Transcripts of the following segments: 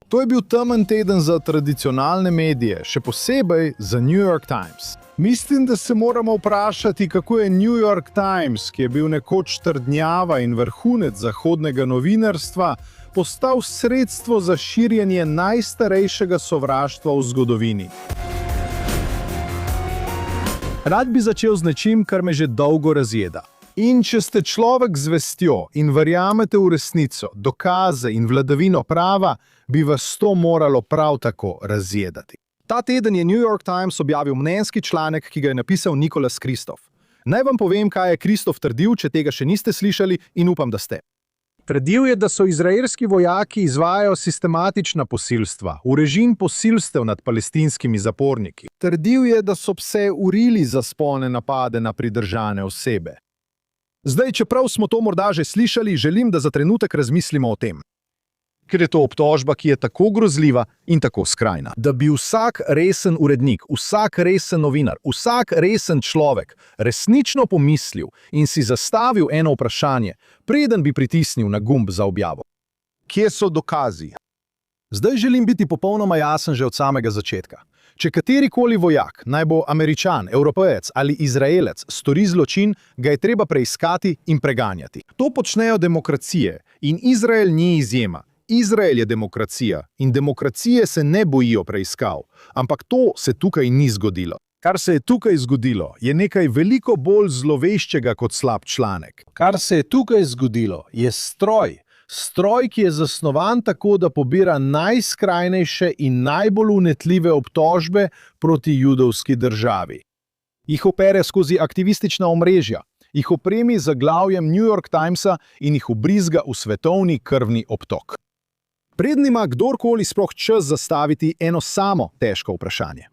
To je bil temen teden za tradicionalne medije, še posebej za New York Times. Mislim, da se moramo vprašati, kako je New York Times, ki je bil nekoč trdnjava in vrhunec zahodnega novinarstva, postal sredstvo za širjenje najstarejšega sovraštva v zgodovini. Rad bi začel z nečim, kar me že dolgo razjeda. In če ste človek z vestjo in verjamete v resnico, dokaze in vladavino prava, bi vas to moralo prav tako razjedati. Ta teden je New York Times objavil mnenjski članek, ki ga je napisal Nicholas Kristof. Naj vam povem, kaj je Kristof trdil, če tega še niste slišali, in upam, da ste. Trdil je, da so izraelski vojaki izvajajo sistematična posilstva, v režim posilstev nad palestinskimi zaporniki. Trdil je, da so pse urili za spolne napade na pridržane osebe. Zdaj, čeprav smo to morda že slišali, želim, da za trenutek razmislimo o tem. Ker je to obtožba, ki je tako grozljiva in tako skrajna. Da bi vsak resen urednik, vsak resen novinar, vsak resen človek resnično pomislil in si zastavil eno vprašanje, preden bi pritisnil na gumb za objavo. Kje so dokazi? Zdaj želim biti popolnoma jasen že od samega začetka. Če katerikoli vojak, naj bo Američan, Evropejec ali Izraelec, stori zločin, ga je treba preiskati in preganjati. To počnejo demokracije in Izrael ni izjema. Izrael je demokracija in demokracije se ne bojijo preiskav, ampak to se tukaj ni zgodilo. Kar se je tukaj zgodilo, je nekaj veliko bolj zloveščega kot slab članek. Kar se je tukaj zgodilo, je stroj. Stroj, ki je zasnovan tako, da pobira najskrajnejše in najbolj unetljive obtožbe proti judovski državi. Jih opere skozi aktivistična omrežja, jih opremi z zaglavjem New York Timesa in jih ubrizga v svetovni krvni obtok. Preden ima kdorkoli sploh čas zastaviti eno samo težko vprašanje.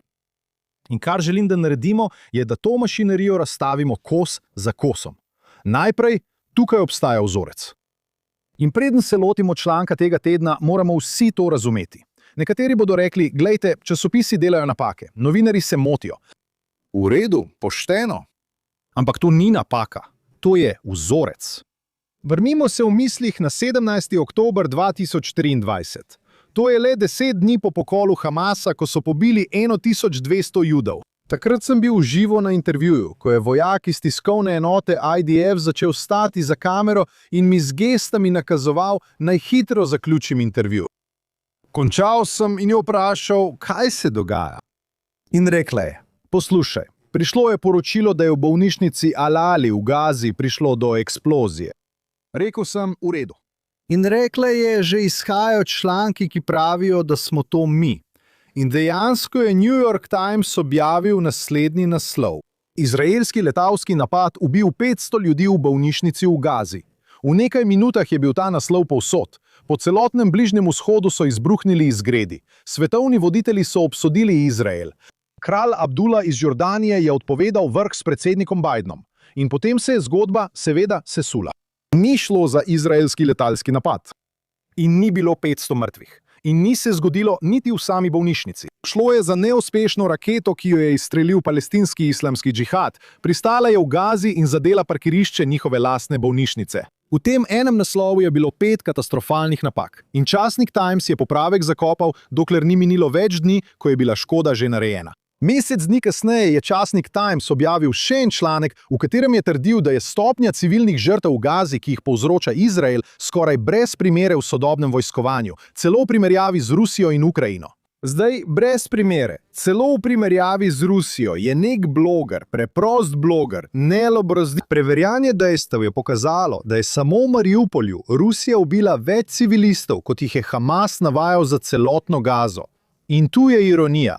In kar želim, da naredimo, je, da to mašinerijo razstavimo kos za kosom. Najprej, tukaj obstaja vzorec. In preden se lotimo članka tega tedna, moramo vsi to razumeti. Nekateri bodo rekli, glejte, časopisi delajo napake, novinarji se motijo. V redu, pošteno. Ampak to ni napaka, to je vzorec. Vrnimo se v mislih na 17. oktober 2023. To je le 10 dni po pokolu Hamasa, ko so pobili 1200 Judov. Takrat sem bil živo na intervjuju, ko je vojak iz tiskovne enote IDF začel stati za kamero in mi z gestami nakazoval, naj hitro zaključim intervju. Končal sem in jo vprašal, kaj se dogaja. In rekla je, poslušaj, prišlo je poročilo, da je v bolnišnici Al-Ali v Gazi prišlo do eksplozije. Rekel sem, v redu. In rekla je, že izhajajo članki, ki pravijo, da smo to mi. In dejansko je New York Times objavil naslednji naslov. Izraelski letalski napad ubil 500 ljudi v bolnišnici v Gazi. V nekaj minutah je bil ta naslov povsod. Po celotnem Bližnjem vzhodu so izbruhnili izgredi. Svetovni voditelji so obsodili Izrael. Kralj Abdullah iz Jordanije je odpovedal vrh s predsednikom Bidenom. In potem se je zgodba seveda sesula. Ni šlo za izraelski letalski napad. In ni bilo 500 mrtvih. In ni se zgodilo niti v sami bolnišnici. Šlo je za neuspešno raketo, ki jo je izstrelil palestinski islamski džihad. Pristala je v Gazi in zadela parkirišče njihove lastne bolnišnice. V tem enem naslovu je bilo 5 katastrofalnih napak. In časnik Times je popravek zakopal, dokler ni minilo več dni, ko je bila škoda že narejena. Mesec dni kasneje je časnik Times objavil še en članek, v katerem je trdil, da je stopnja civilnih žrtev v Gazi, ki jih povzroča Izrael, skoraj brez primere v sodobnem vojskovanju, celo v primerjavi z Rusijo in Ukrajino. Zdaj, brez primere, celo v primerjavi z Rusijo, je nek bloger, preprost bloger, preverjanje dejstev je pokazalo, da je samo v Mariupolju Rusija ubila več civilistov, kot jih je Hamas navajal za celotno Gazo. In tu je ironija.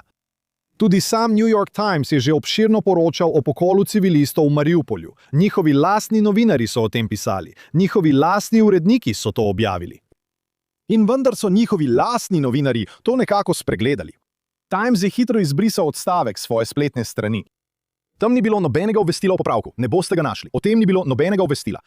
Tudi sam New York Times je že obširno poročal o pokolu civilistov v Mariupolju. Njihovi lastni novinarji so o tem pisali, njihovi lastni uredniki so to objavili. In vendar so njihovi lastni novinarji to nekako spregledali. Times je hitro izbrisal odstavek svoje spletne strani. Tam ni bilo nobenega obvestila o popravku, ne boste ga našli. O tem ni bilo nobenega obvestila.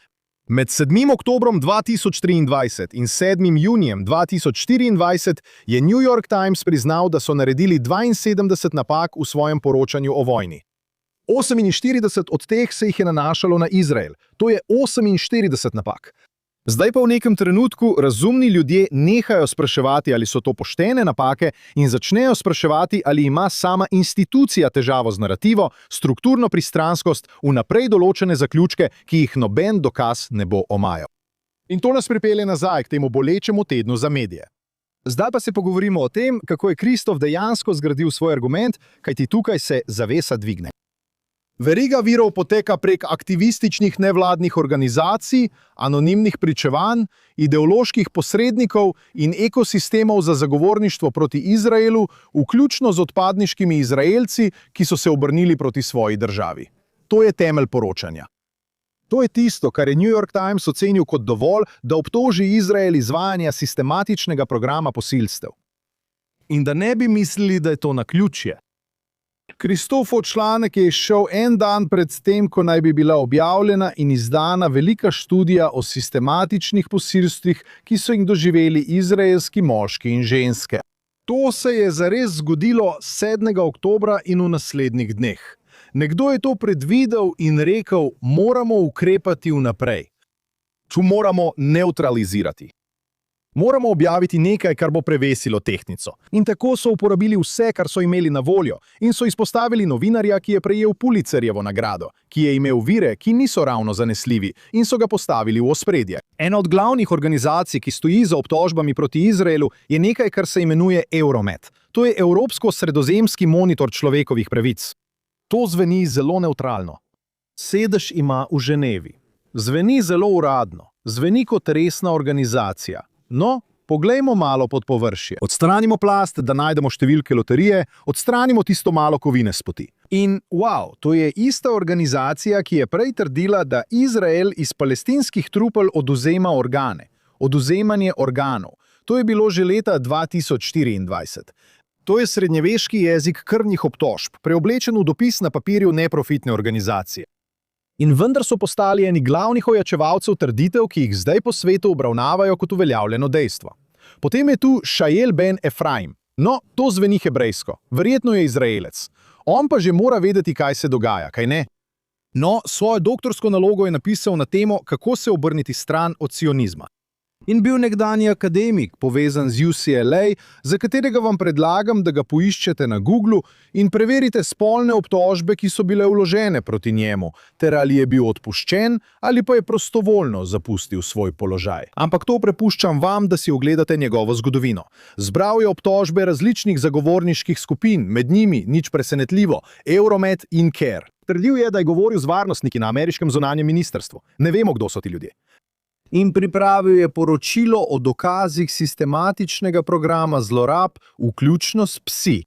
Med 7. oktobrom 2023 in 7. junijem 2024 je New York Times priznal, da so naredili 72 napak v svojem poročanju o vojni. 48 od teh se jih je nanašalo na Izrael. To je 48 napak. Zdaj pa v nekem trenutku razumni ljudje nehajo spraševati, ali so to poštene napake in začnejo spraševati, ali ima sama institucija težavo z narativo, strukturno pristranskost, vnaprej določene zaključke, ki jih noben dokaz ne bo omajal. In to nas pripelje nazaj k temu bolečemu tednu za medije. Zdaj pa se pogovorimo o tem, kako je Kristof dejansko zgradil svoj argument, kajti tukaj se zavesa dvigne. Veriga virov poteka prek aktivističnih nevladnih organizacij, anonimnih pričevanj, ideoloških posrednikov in ekosistemov za zagovorništvo proti Izraelu, vključno z odpadniškimi Izraelci, ki so se obrnili proti svoji državi. To je temelj poročanja. To je tisto, kar je New York Times ocenil kot dovolj, da obtoži Izrael izvajanja sistematičnega programa posilstev. In da ne bi mislili, da je to naključje. Kristofov članek je izšel en dan pred tem, ko naj bi bila objavljena in izdana velika študija o sistematičnih posilstvih, ki so jih doživeli izraelski moški in ženske. To se je zares zgodilo 7. oktobra in v naslednjih dneh. Nekdo je to predvidel in rekel, moramo ukrepati vnaprej. Tu moramo nevtralizirati. Moramo objaviti nekaj, kar bo prevesilo tehtnico. In tako so uporabili vse, kar so imeli na voljo, in so izpostavili novinarja, ki je prejel Pulitzerjevo nagrado, ki je imel vire, ki niso ravno zanesljivi, in so ga postavili v ospredje. Ena od glavnih organizacij, ki stoji za obtožbami proti Izraelu, je nekaj, kar se imenuje Euromed. To je Evropsko-sredozemski monitor človekovih pravic. To zveni zelo nevtralno. Sedež ima v Ženevi. Zveni zelo uradno. Zveni kot resna organizacija. No, poglejmo malo pod površje. Odstranimo plast, da najdemo številke loterije, odstranimo tisto malo kovine s poti. In wow, to je ista organizacija, ki je prej trdila, da Izrael iz palestinskih trupel odvzema organe. Odvzemanje organov. To je bilo že leta 2024. To je srednjeveški jezik krvnih obtožb, preoblečen v dopis na papirju neprofitne organizacije. In vendar so postali eni glavnih ojačevalcev trditev, ki jih zdaj po svetu obravnavajo kot uveljavljeno dejstvo. Potem je tu Šajel ben Efraim. No, to zveni hebrejsko. Verjetno je Izraelec. On pa že mora vedeti, kaj se dogaja, kaj ne? No, svojo doktorsko nalogo je napisal na temo, kako se obrniti stran od sionizma. In bil nekdanji akademik, povezan z UCLA, za katerega vam predlagam, da ga poiščete na Googlu in preverite spolne obtožbe, ki so bile vložene proti njemu, ter ali je bil odpuščen ali pa je prostovoljno zapustil svoj položaj. Ampak to prepuščam vam, da si ogledate njegovo zgodovino. Zbral je obtožbe različnih zagovorniških skupin, med njimi, nič presenetljivo, Euromed in CARE. Trdil je, da je govoril z varnostniki na ameriškem zunanjem ministrstvu. Ne vemo, kdo so ti ljudje. In pripravil je poročilo o dokazih sistematičnega programa zlorab, vključno s psi.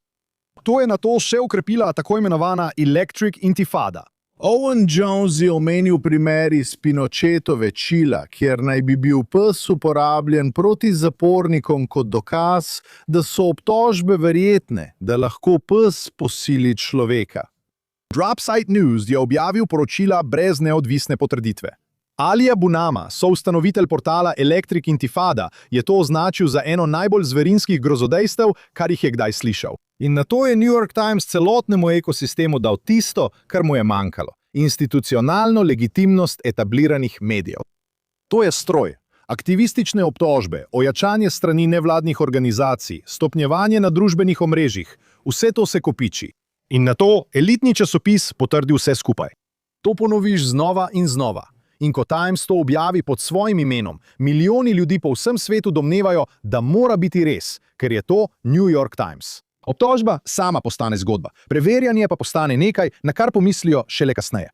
To je nato še ukrepila tako imenovana Electric Intifada. Owen Jones je omenil primer iz Pinochetove Čila, kjer naj bi bil pes uporabljen proti zapornikom kot dokaz, da so obtožbe verjetne, da lahko pes posili človeka. Dropsite News je objavil poročila brez neodvisne potrditve. Alija Bunama, soustanovitelj portala Electric Intifada, je to označil za eno najbolj zverinskih grozodejstev, kar jih je kdaj slišal. In na to je New York Times celotnemu ekosistemu dal tisto, kar mu je manjkalo. Institucionalno legitimnost etabliranih medijev. To je stroj. Aktivistične obtožbe, ojačanje strani nevladnih organizacij, stopnjevanje na družbenih omrežjih, vse to se kopiči. In na to elitni časopis potrdi vse skupaj. To ponoviš znova in znova. In ko Times to objavi pod svojim imenom, milijoni ljudi po vsem svetu domnevajo, da mora biti res, ker je to New York Times. Obtožba sama postane zgodba, preverjanje pa postane nekaj, na kar pomislijo šele kasneje.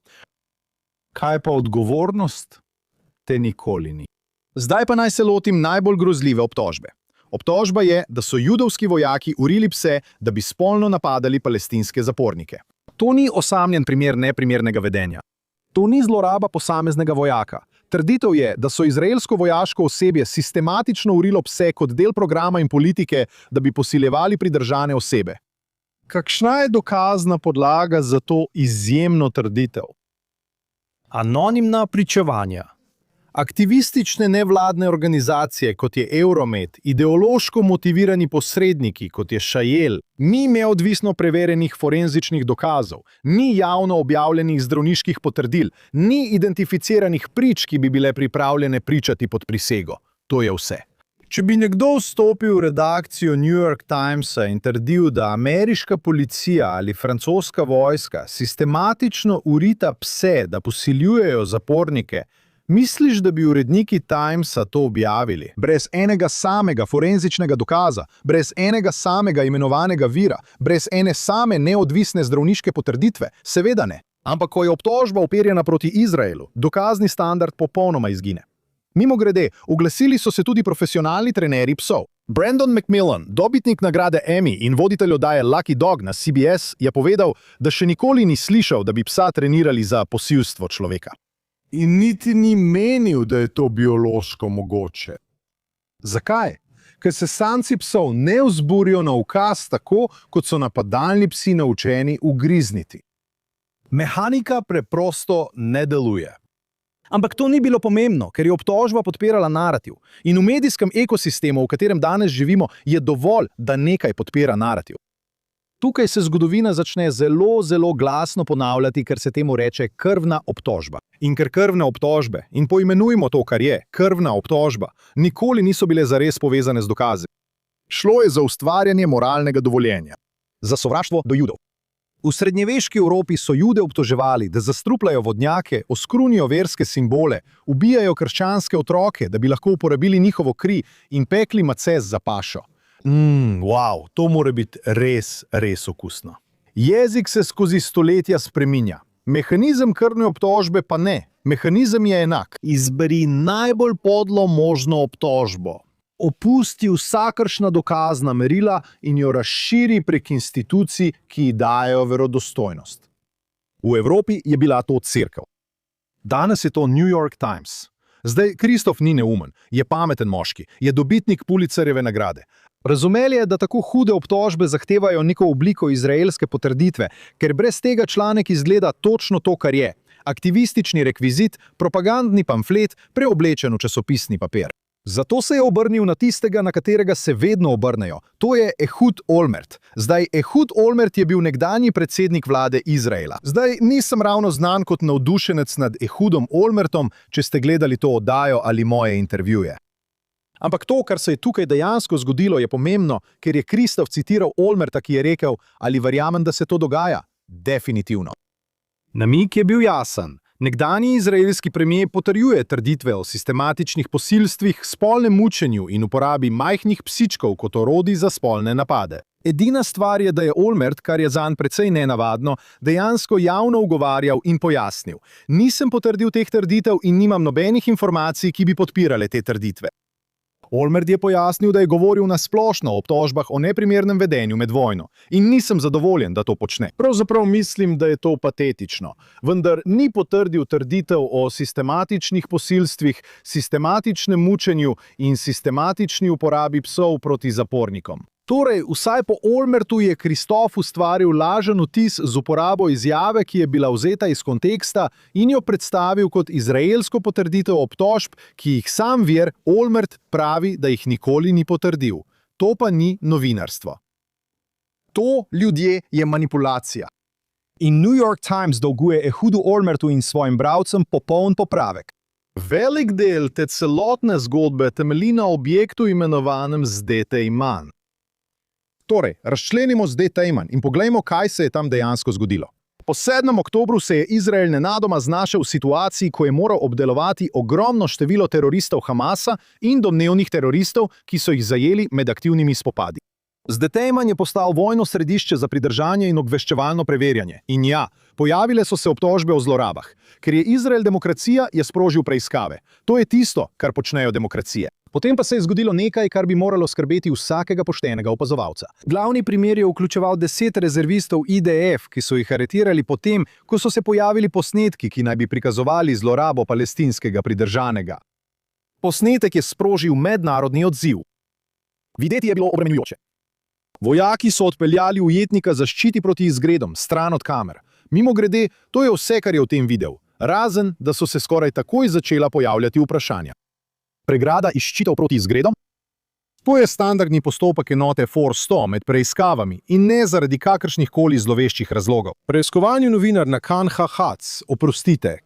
Kaj pa odgovornost? Te nikoli ni. Zdaj pa naj se lotim najbolj grozljive obtožbe. Obtožba je, da so judovski vojaki urili pse, da bi spolno napadali palestinske zapornike. To ni osamljen primer neprimernega vedenja. To ni zloraba posameznega vojaka. Trditev je, da so izraelsko vojaško osebje sistematično urilo pse kot del programa in politike, da bi posiljevali pridržane osebe. Kakšna je dokazna podlaga za to izjemno trditev? Anonimna pričevanja. Aktivistične nevladne organizacije, kot je Euromed, ideološko motivirani posredniki, kot je Šajel, ni neodvisno preverjenih forenzičnih dokazov, ni javno objavljenih zdravniških potrdil, ni identificiranih prič, ki bi bile pripravljene pričati pod prisego. To je vse. Če bi nekdo vstopil v redakcijo New York Timesa in trdil, da ameriška policija ali francoska vojska sistematično urita pse, da posiljujejo zapornike, misliš, da bi uredniki Timesa to objavili? Brez enega samega forenzičnega dokaza, brez enega samega imenovanega vira, brez ene same neodvisne zdravniške potrditve? Seveda ne. Ampak ko je obtožba uperjena proti Izraelu, dokazni standard popolnoma izgine. Mimogrede, oglasili so se tudi profesionalni trenerji psov. Brandon McMillan, dobitnik nagrade Emmy in voditelj oddaje Lucky Dog na CBS, je povedal, da še nikoli ni slišal, da bi psa trenirali za posilstvo človeka. In niti ni menil, da je to biološko mogoče. Zakaj? Ker se samci psov ne vzburijo na ukaz tako, kot so napadalni psi naučeni ugrizniti. Mehanika preprosto ne deluje. Ampak to ni bilo pomembno, ker je obtožba podpirala narativ. In v medijskem ekosistemu, v katerem danes živimo, je dovolj, da nekaj podpira narativ. Tukaj se zgodovina začne zelo glasno ponavljati, ker se temu reče krvna obtožba. In ker krvne obtožbe, in poimenujmo to, kar je, krvna obtožba, nikoli niso bile zares povezane z dokazi. Šlo je za ustvarjanje moralnega dovoljenja. Za sovraštvo do Judov. V srednjeveški Evropi so Jude obtoževali, da zastrupljajo vodnjake, oskrunijo verske simbole, ubijajo krščanske otroke, da bi lahko uporabili njihovo kri in pekli macez za pašo. Wow, to mora biti res okusno. Jezik se skozi stoletja spreminja. Mehanizem krvne obtožbe pa ne. Mehanizem je enak. Izberi najbolj podlo možno obtožbo. Opusti vsakršna dokazna merila in jo razširi prek institucij, ki ji dajo verodostojnost. V Evropi je bila to cerkev. Danes je to New York Times. Zdaj Kristof ni neumen, je pameten moški, je dobitnik Pulitzerjeve nagrade. Razumeli je, da tako hude obtožbe zahtevajo neko obliko izraelske potrditve, ker brez tega članek izgleda točno to, kar je. Aktivistični rekvizit, propagandni pamflet, preoblečen v časopisni papir. Zato se je obrnil na tistega, na katerega se vedno obrnejo. To je Ehud Olmert. Zdaj, Ehud Olmert je bil nekdanji predsednik vlade Izraela. Zdaj, nisem ravno znan kot navdušenec nad Ehudom Olmertom, če ste gledali to oddajo ali moje intervjuje. Ampak to, kar se je tukaj dejansko zgodilo, je pomembno, ker je Kristof citiral Olmerta, ki je rekel, ali verjamem, da se to dogaja? Definitivno. Namig je bil jasen. Nekdanji izraelski premijer potrjuje trditve o sistematičnih posilstvih, spolnem mučenju in uporabi majhnih psičkov kot orodij za spolne napade. Edina stvar je, da je Olmert, kar je zanj precej nenavadno, dejansko javno ugovarjal in pojasnil. Nisem potrdil teh trditev in nimam nobenih informacij, ki bi podpirale te trditve. Olmert je pojasnil, da je govoril na splošno o obtožbah o neprimernem vedenju med vojno in nisem zadovoljen, da to počne. Pravzaprav mislim, da je to patetično, vendar ni potrdil trditev o sistematičnih posilstvih, sistematičnem mučenju in sistematični uporabi psov proti zapornikom. Torej, vsaj po Olmertu je Kristof ustvaril lažen vtis z uporabo izjave, ki je bila vzeta iz konteksta in jo predstavil kot izraelsko potrditev obtožb, ki jih sam vir Olmert pravi, da jih nikoli ni potrdil. To pa ni novinarstvo. To, ljudje, je manipulacija. In New York Times dolguje Ehudu Olmertu in svojim bralcem popoln popravek. Velik del te celotne zgodbe temelji na objektu imenovanem Zdetejman. Torej, razčlenimo Zdetejman in poglejmo, kaj se je tam dejansko zgodilo. Po 7. oktobru se je Izrael nenadoma znašel v situaciji, ko je moral obdelovati ogromno število teroristov Hamasa in domnevnih teroristov, ki so jih zajeli med aktivnimi spopadi. Zdetejman je postal vojno središče za pridržanje in obveščevalno preverjanje. In ja, pojavile so se obtožbe o zlorabah. Ker je Izrael demokracija, je sprožil preiskave. To je tisto, kar počnejo demokracije. Potem pa se je zgodilo nekaj, kar bi moralo skrbeti vsakega poštenega opazovalca. Glavni primer je vključeval 10 rezervistov IDF, ki so jih aretirali potem, ko so se pojavili posnetki, ki naj bi prikazovali zlorabo palestinskega pridržanega. Posnetek je sprožil mednarodni odziv. Videti je bilo obremenjujoče. Vojaki so odpeljali ujetnika zaščiti proti izgredom, stran od kamer. Mimogrede, to je vse, kar je v tem videl. razen da so se skoraj takoj začela pojavljati vprašanja. Pregrada iz ščitov proti izgredom? To je standardni postopek enote FOR 100 med preiskavami in ne zaradi kakršnihkoli zloveščih razlogov. Preiskovanju novinar na Kan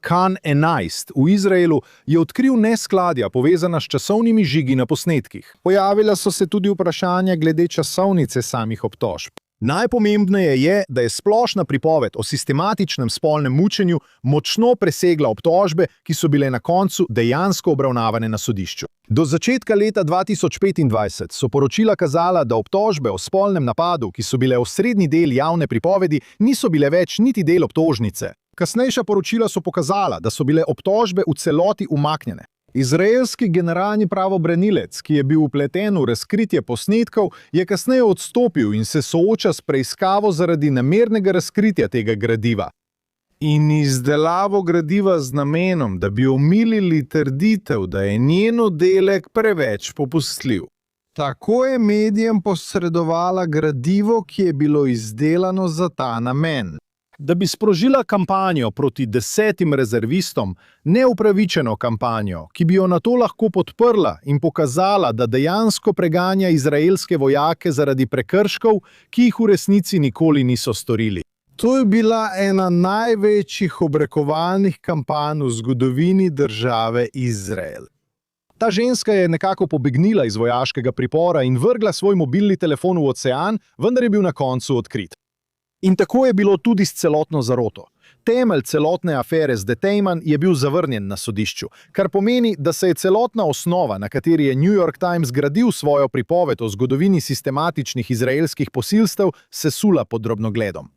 Kan 11 v Izraelu je odkril neskladja povezana s časovnimi žigi na posnetkih. Pojavila so se tudi vprašanja glede časovnice samih obtožb. Najpomembneje je, da je splošna pripoved o sistematičnem spolnem mučenju močno presegla obtožbe, ki so bile na koncu dejansko obravnavane na sodišču. Do začetka leta 2025 so poročila kazala, da obtožbe o spolnem napadu, ki so bile osrednji del javne pripovedi, niso bile več niti del obtožnice. Kasnejša poročila so pokazala, da so bile obtožbe v celoti umaknjene. Izraelski generalni pravobranilec, ki je bil vpleten v razkritje posnetkov, je kasneje odstopil in se sooča s preiskavo zaradi namernega razkritja tega gradiva. In izdelavo gradiva z namenom, da bi omilili trditev, da je njen oddelek preveč popustljiv. Tako je medijem posredovala gradivo, ki je bilo izdelano za ta namen. Da bi sprožila kampanjo proti 10 rezervistom, neupravičeno kampanjo, ki bi jo nato lahko podprla in pokazala, da dejansko preganja izraelske vojake zaradi prekrškov, ki jih v resnici nikoli niso storili. To je bila ena največjih obrekovalnih kampanj v zgodovini države Izrael. Ta ženska je nekako pobegnila iz vojaškega pripora in vrgla svoj mobilni telefon v ocean, vendar je bil na koncu odkrit. In tako je bilo tudi s celotno zaroto. Temelj celotne afere z Detaiman je bil zavrnjen na sodišču, kar pomeni, da se je celotna osnova, na kateri je New York Times gradil svojo pripoved o zgodovini sistematičnih izraelskih posilstev, sesula pod drobnogledom.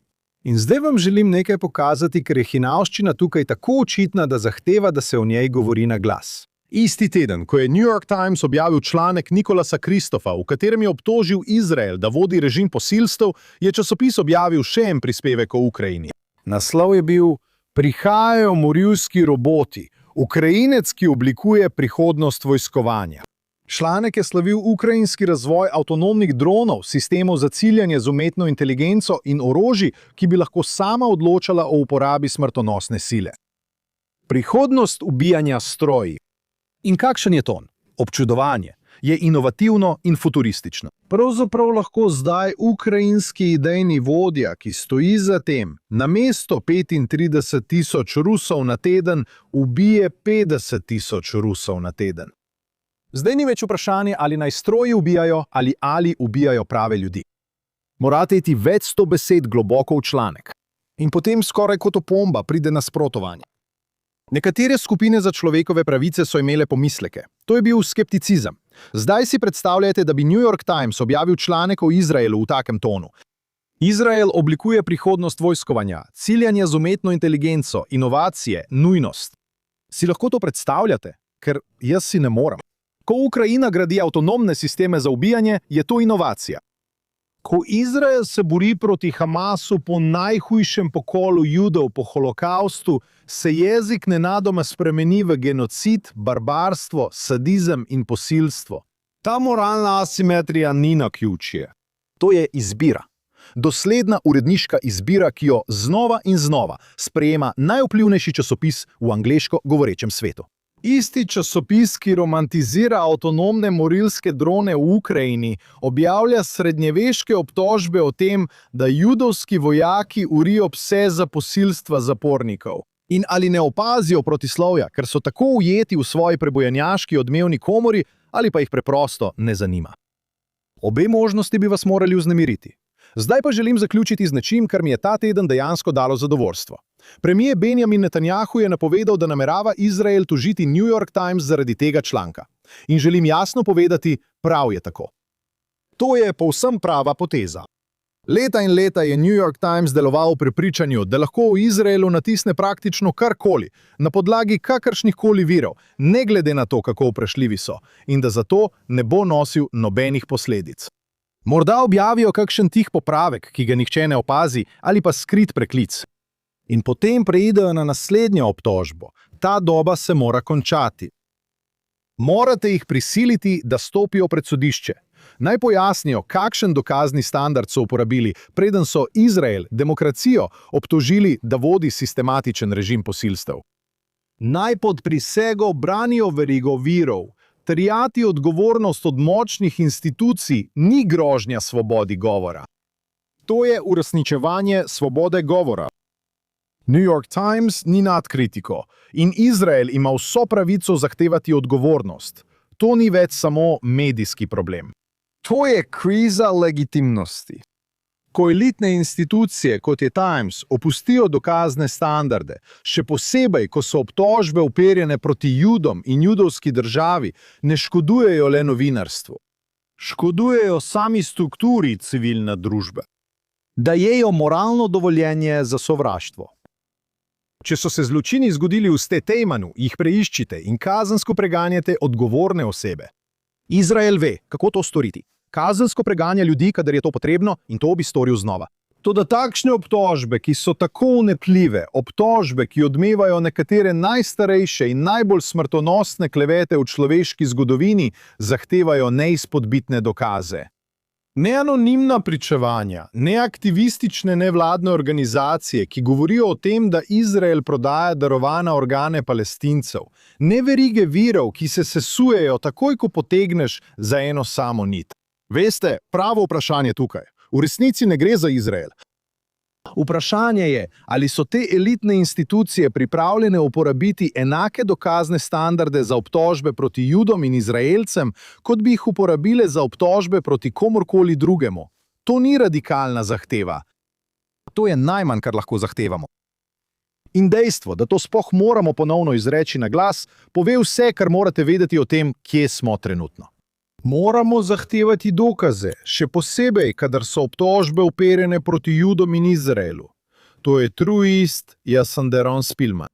In zdaj vam želim nekaj pokazati, ker je hinavščina tukaj tako očitna, da zahteva, da se o njej govori na glas. Isti teden, ko je New York Times objavil članek Nikolasa Kristofa, v katerem je obtožil Izrael, da vodi režim posilstev, je časopis objavil še en prispevek o Ukrajini. Naslov je bil Prihajajo morilski roboti, Ukrajinec, ki oblikuje prihodnost vojskovanja. Članek je slavil ukrajinski razvoj avtonomnih dronov, sistemov za ciljanje z umetno inteligenco in orožij, ki bi lahko sama odločala o uporabi smrtonosne sile. Prihodnost ubijanja s stroji. In kakšen je ton? Občudovanje. Je inovativno in futuristično. Pravzaprav lahko zdaj ukrajinski idejni vodja, ki stoji za tem, namesto 35.000 Rusov na teden, ubije 50.000 Rusov na teden. Zdaj ni več vprašanje, ali naj stroji ubijajo ali ubijajo prave ljudi. Morate iti več 100 besed globoko v članek. In potem skoraj kot opomba pride nasprotovanje. Nekatere skupine za človekove pravice so imele pomisleke. To je bil skepticizem. Zdaj si predstavljate, da bi New York Times objavil članek o Izraelu v takem tonu. Izrael oblikuje prihodnost vojskovanja, ciljanje z umetno inteligenco, inovacije, nujnost. Si lahko to predstavljate? Ker jaz si ne morem. Ko Ukrajina gradi avtonomne sisteme za ubijanje, je to inovacija. Ko Izrael se bori proti Hamasu po najhujšem pokolu Judov po holokaustu, se jezik nenadoma spremeni v genocid, barbarstvo, sadizem in posilstvo. Ta moralna asimetrija ni naključje. To je izbira. Dosledna uredniška izbira, ki jo znova in znova sprejema najvplivnejši časopis v angleško govorečem svetu. Isti časopis, ki romantizira avtonomne morilske drone v Ukrajini, objavlja srednjeveške obtožbe o tem, da judovski vojaki urijo pse za posilstva zapornikov. In ali ne opazijo protislovja, ker so tako ujeti v svoji prebojanjaški odmevni komori, ali pa jih preprosto ne zanima. Obe možnosti bi vas morali vznemiriti. Zdaj pa želim zaključiti z nečim, kar mi je ta teden dejansko dalo zadovoljstvo. Premijer Benjamin Netanjahu je napovedal, da namerava Izrael tožiti New York Times zaradi tega članka. In želim jasno povedati, prav je tako. To je povsem prava poteza. Leta in leta je New York Times deloval v prepričanju, da lahko v Izraelu natisne praktično karkoli, na podlagi kakršnihkoli virov, ne glede na to, kako vprašljivi so, in da zato ne bo nosil nobenih posledic. Morda objavijo kakšen tih popravek, ki ga nihče ne opazi, ali pa skrit preklic. In potem preidejo na naslednjo obtožbo. Ta doba se mora končati. Morate jih prisiliti, da stopijo pred sodišče. Naj pojasnijo, kakšen dokazni standard so uporabili, preden so Izrael, demokracijo, obtožili, da vodi sistematičen režim posilstev. Naj pod prisego branijo verigo virov. Terjati odgovornost od močnih institucij ni grožnja svobodi govora. To je uresničevanje svobode govora. New York Times ni nad kritiko in Izrael ima vso pravico zahtevati odgovornost. To ni več samo medijski problem. To je kriza legitimnosti. Ko elitne institucije, kot je Times, opustijo dokazne standarde, še posebej, ko so obtožbe uperjene proti Judom in judovski državi, ne škodujejo le novinarstvu. Škodujejo sami strukturi civilne družbe. Dajejo moralno dovoljenje za sovraštvo. Če so se zločini zgodili v Stetejmanu, jih preiščite in kazensko preganjate odgovorne osebe. Izrael ve, kako to storiti. Kazensko preganja ljudi, kadar je to potrebno, in to bi storil znova. Toda takšne obtožbe, ki so tako unetljive, obtožbe, ki odmevajo nekatere najstarejše in najbolj smrtonosne klevete v človeški zgodovini, zahtevajo neizpodbitne dokaze. Ne anonimna pričevanja, ne aktivistične nevladne organizacije, ki govorijo o tem, da Izrael prodaja darovane organe Palestincev, ne verige virov, ki se sesujejo takoj, ko potegneš za eno samo nit. Veste, pravo vprašanje tukaj. V resnici ne gre za Izrael. Vprašanje je, ali so te elitne institucije pripravljene uporabiti enake dokazne standarde za obtožbe proti Judom in Izraelcem, kot bi jih uporabile za obtožbe proti komorkoli drugemu. To ni radikalna zahteva. To je najmanj, kar lahko zahtevamo. In dejstvo, da to sploh moramo ponovno izreči na glas, pove vse, kar morate vedeti o tem, kje smo trenutno. Moramo zahtevati dokaze, še posebej, kadar so obtožbe uperjene proti Judom in Izraelu. To je truist, jaz sem Deron Spilman.